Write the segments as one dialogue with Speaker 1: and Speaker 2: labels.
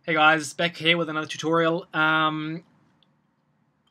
Speaker 1: Hey guys, back here with another tutorial. I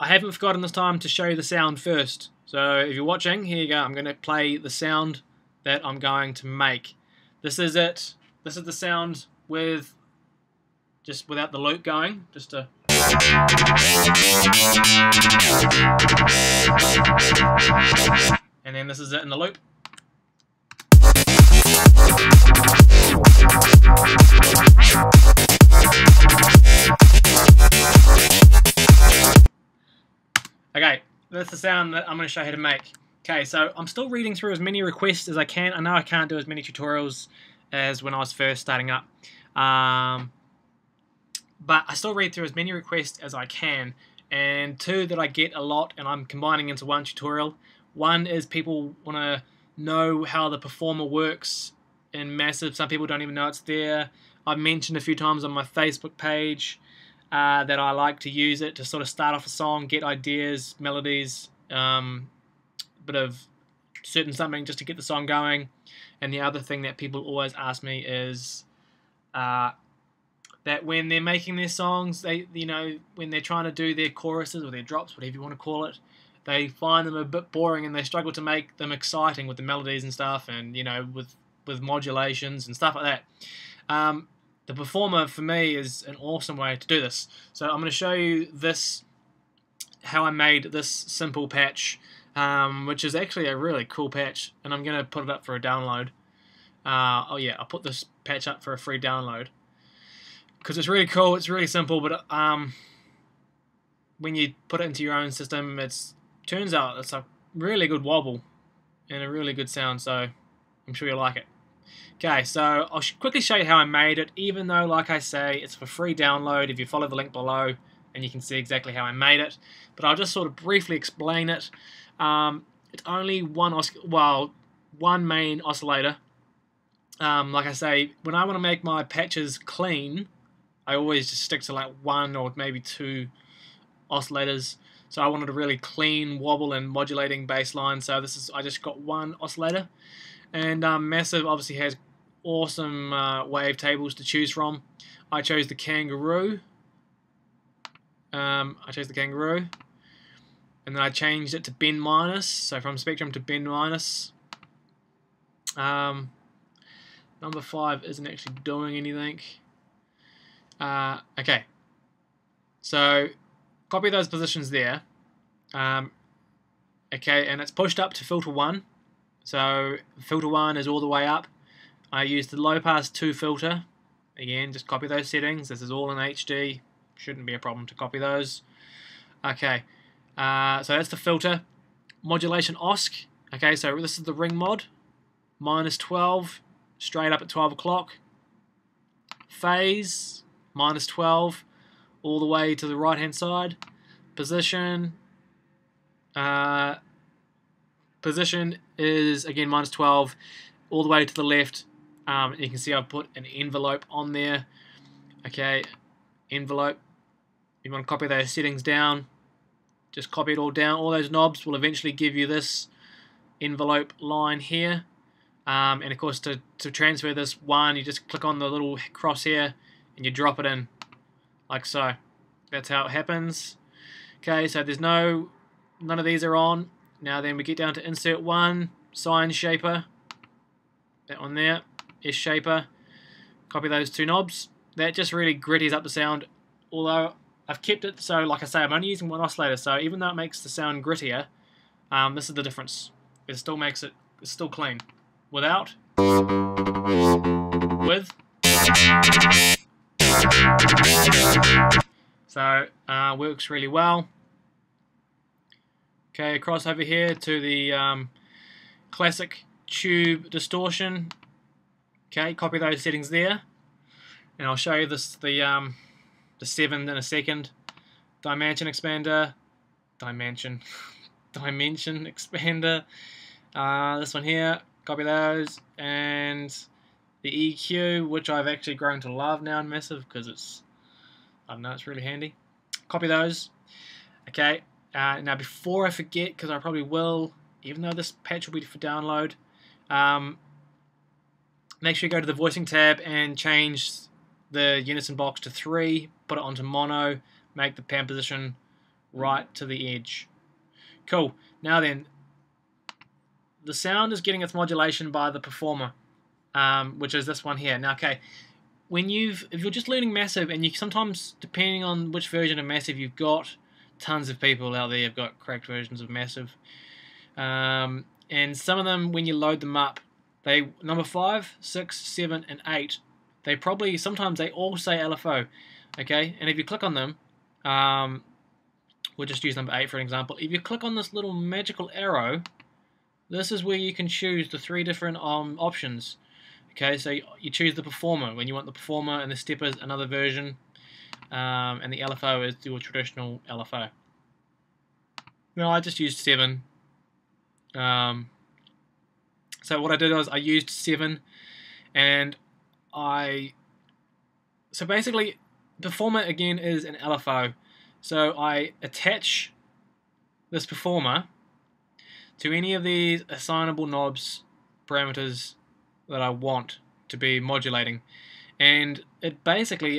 Speaker 1: haven't forgotten this time to show you the sound first. So if you're watching, here you go. I'm going to play the sound that I'm going to make. This is it. This is the sound with just without the loop going. Just to. And then this is it in the loop. Okay, that's the sound that I'm going to show you how to make. Okay, so I'm still reading through as many requests as I can. I know I can't do as many tutorials as when I was first starting up. But I still read through as many requests as I can. And two that I get a lot, and I'm combining into one tutorial. One is people want to know how the performer works in Massive. Some people don't even know it's there. I've mentioned a few times on my Facebook page that I like to use it to sort of start off a song, get ideas, melodies, bit of certain something just to get the song going. And the other thing that people always ask me is that when they're making their songs, when they're trying to do their choruses or their drops, whatever you want to call it, they find them a bit boring and they struggle to make them exciting with the melodies and stuff, and with modulations and stuff like that. The performer for me is an awesome way to do this. So I'm going to show you how I made this simple patch, which is actually a really cool patch, and I'm going to put it up for a download. Oh yeah, I'll put this patch up for a free download because it's really cool. It's really simple, but when you put it into your own system, turns out it's a really good wobble and a really good sound. So I'm sure you'll like it. Okay, so I'll quickly show you how I made it, even though, like I say, it's for free download if you follow the link below, and you can see exactly how I made it. But I'll just sort of briefly explain it. It's only one main oscillator. Like I say, when I want to make my patches clean, I always just stick to like one or maybe two oscillators. So I wanted a really clean wobble and modulating bass line. So I just got one oscillator. And Massive obviously has awesome wave tables to choose from. I chose the Kangaroo. And then I changed it to bend minus. So from spectrum to bend minus. Number 5 isn't actually doing anything. Okay. So copy those positions there. Okay, and it's pushed up to filter 1. So filter 1 is all the way up. I used the low pass 2 filter. Again, just copy those settings. This is all in HD. Shouldn't be a problem to copy those. Okay, so that's the filter. Modulation OSC. Okay, so this is the ring mod. Minus 12, straight up at 12 o'clock. Phase, minus 12, all the way to the right hand side. Position. Position is again minus 12 all the way to the left. You can see I've put an envelope on there. Okay, envelope. You want to copy those settings down, just copy it all down. All those knobs will eventually give you this envelope line here. And of course to transfer this one, you just click on the little crosshair and you drop it in like so. That's how it happens. Okay, so there's none of these are on. Now then we get down to insert 1, sine shaper, that one there, S shaper, copy those 2 knobs. That just really gritties up the sound, although I've kept it, so like I say, I'm only using one oscillator, so even though it makes the sound grittier, this is the difference. It still makes it's still clean. Without, with, so works really well. Okay, across over here to the classic tube distortion. Okay, copy those settings there, and I'll show you the 7 in a second. Dimension expander, dimension expander. This one here, copy those, and the EQ, which I've actually grown to love now in Massive because it's really handy. Copy those. Okay. Now before I forget, because I probably will, even though this patch will be for download, make sure you go to the voicing tab and change the unison box to 3, put it onto mono, make the pan position right to the edge. Cool. Now then, the sound is getting its modulation by the performer, which is this one here. Now, okay, if you're just learning Massive, and you sometimes, depending on which version of Massive you've got, tons of people out there have got cracked versions of Massive, and some of them, when you load them up, they number 5, 6, 7, and 8. Sometimes they all say LFO, okay. And if you click on them, we'll just use number 8 for an example. If you click on this little magical arrow, this is where you can choose the 3 different options. Okay, so you choose the performer when you want the performer, and the steppers another version, and the LFO is your traditional LFO. Now I just used 7. So what I did was I used 7, and so basically performer again is an LFO. So I attach this performer to any of these assignable knobs parameters that I want to be modulating, and it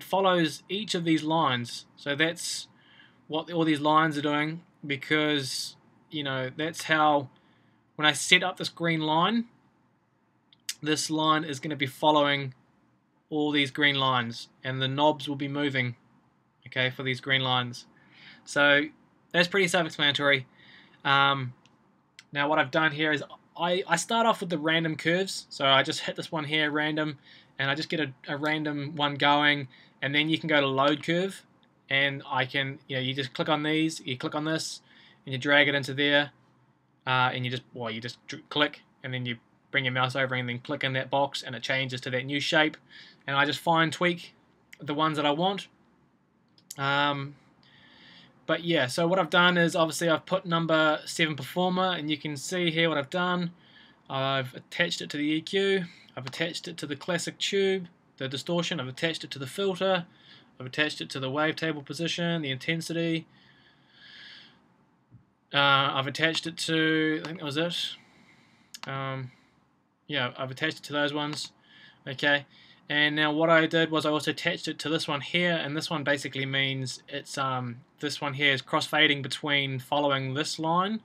Speaker 1: follows each of these lines. So that's what all these lines are doing, because that's how, when I set up this green line, this line is going to be following all these green lines, and the knobs will be moving, okay, for these green lines. So that's pretty self-explanatory. Now what I've done here is I start off with the random curves, so I just hit this one here random, and I just get a random one going, and then you can go to load curve, and you just click on these, you click on this, and you drag it into there, and you just click, and then you bring your mouse over and then click in that box, and it changes to that new shape, and I just fine tweak the ones that I want. But yeah, so what I've done is obviously I've put number 7 performer, and you can see here what I've done. I've attached it to the EQ, I've attached it to the classic tube, the distortion, I've attached it to the filter, I've attached it to the wavetable position, the intensity, I've attached it to, I think that was it. Yeah, I've attached it to those ones. Okay, and now what I did was I also attached it to this one here, and this one basically means it's this one here is cross-fading between following this line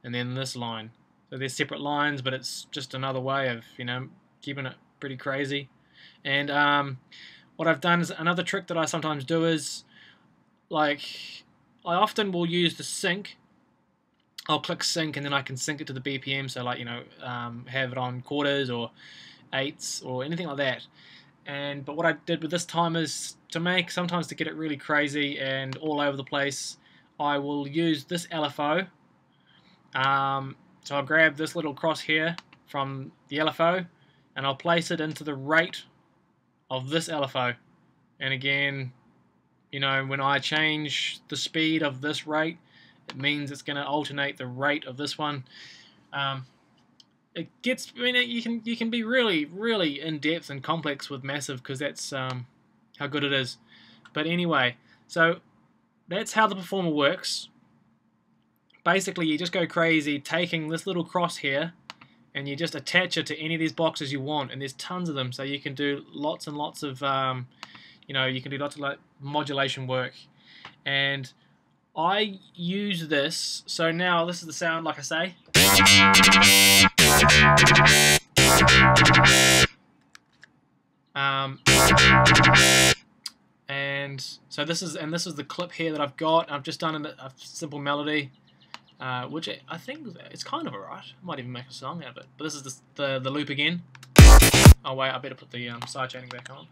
Speaker 1: and then this line. So they're separate lines, but it's just another way of keeping it pretty crazy. And what I've done is, another trick that I sometimes do is, like, I often will use the sync. I'll click sync, and then I can sync it to the BPM, so like have it on quarters or 8s or anything like that. But what I did with this time is sometimes to get it really crazy and all over the place, I will use this LFO. So I'll grab this little cross here from the LFO, and I'll place it into the rate of this LFO. And again, when I change the speed of this rate, it means it's going to alternate the rate of this one. It gets, you can be really, really in depth and complex with Massive, because that's how good it is. But anyway, so that's how the performer works. Basically, you just go crazy taking this little cross here, and you just attach it to any of these boxes you want, and there's tons of them, so you can do lots and lots of you can do lots of modulation work. And I use this, so now this is the sound, like I say. And so this is the clip here that I've got. I've just done a simple melody, which I think it's kind of alright. I might even make a song out of it. But this is the loop again. Oh wait, I better put the sidechaining back on.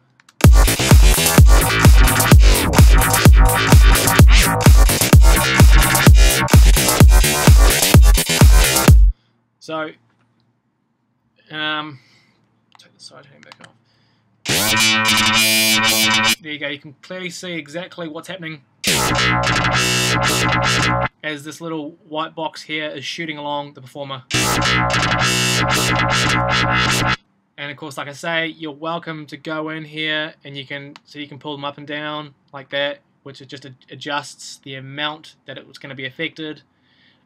Speaker 1: So, take the sidechaining back off. There you go, you can clearly see exactly what's happening as this little white box here is shooting along the performer. And of course, like I say, you're welcome to go in here, and you can pull them up and down like that, which just adjusts the amount that it's going to be affected.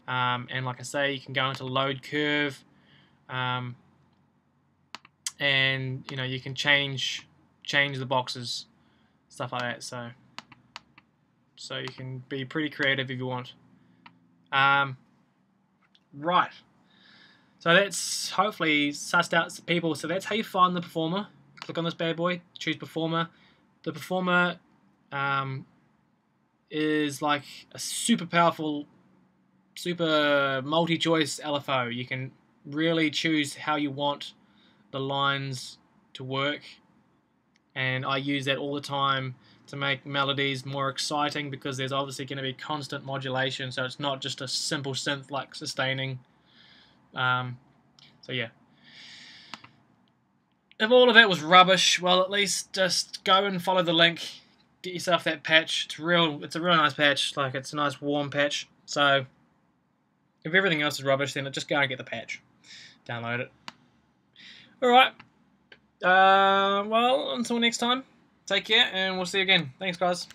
Speaker 1: And like I say, you can go into load curve, and you can change the boxes. stuff like that. So you can be pretty creative if you want. Right. So that's hopefully sussed out some people. So that's how you find the performer. Click on this bad boy, choose performer. The performer is like a super powerful, super multi-choice LFO. You can really choose how you want the lines to work, and I use that all the time to make melodies more exciting, because there's obviously going to be constant modulation, so it's not just a simple synth like sustaining. So yeah, if all of that was rubbish, well, at least just go and follow the link, get yourself that patch. It's a real nice patch. Like, it's a nice warm patch. So if everything else is rubbish, then just go and get the patch, download it. All right. Well, until next time, take care, and we'll see you again. Thanks, guys.